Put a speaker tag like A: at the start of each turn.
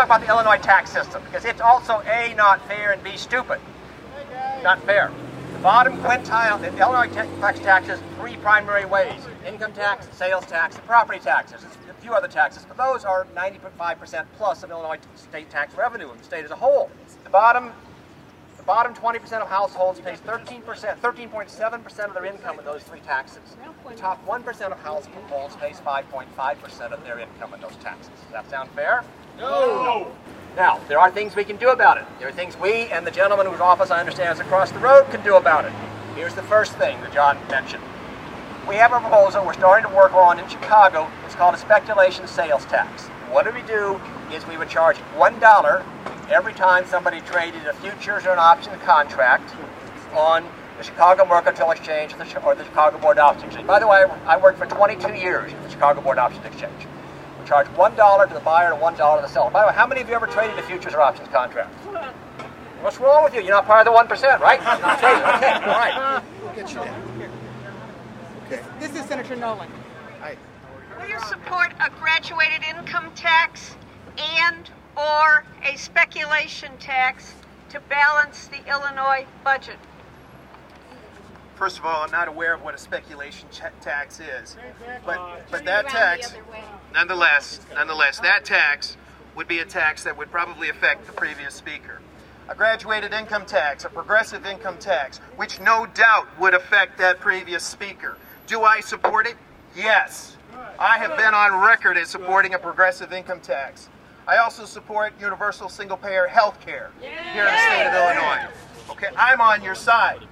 A: about the Illinois tax system, because it's also A, not fair, and B, stupid. Not fair. The bottom quintile, the Illinois collects taxes three primary ways: income tax, sales tax, and property taxes. There's a few other taxes, but those are 95% plus of Illinois state tax revenue in the state as a whole. The bottom 20% of households pays 13.7% of their income in those three taxes. The top 1% of households pays 5.5% of their income in those taxes. Does that sound fair?
B: No!
A: Now, there are things we can do about it. There are things we and the gentleman whose office I understand is across the road can do about it. Here's the first thing that John mentioned. We have a proposal we're starting to work on in Chicago. It's called a speculation sales tax. What we do is we would charge $1 every time somebody traded a futures or an option contract on the Chicago Mercantile Exchange or the Chicago Board Options Exchange. By the way, I worked for 22 years at the Chicago Board Options Exchange. We charge $1 to the buyer and $1 to the seller. By the way, how many of you ever traded a futures or options contract? What's wrong with you? You're not part of the 1%, right? Okay, all right.
B: We'll get you down. Okay.
C: This is Senator Nolan.
B: Hi.
D: Will you support a graduated income tax and/or a speculation tax to balance the Illinois budget?
E: First of all, I'm not aware of what a speculation tax is, but that tax, nonetheless, that tax would be a tax that would probably affect the previous speaker. A graduated income tax, a progressive income tax, which no doubt would affect that previous speaker. Do I support it? Yes. I have been on record as supporting a progressive income tax. I also support universal single-payer health care here in the state of Illinois. Okay, I'm on your side.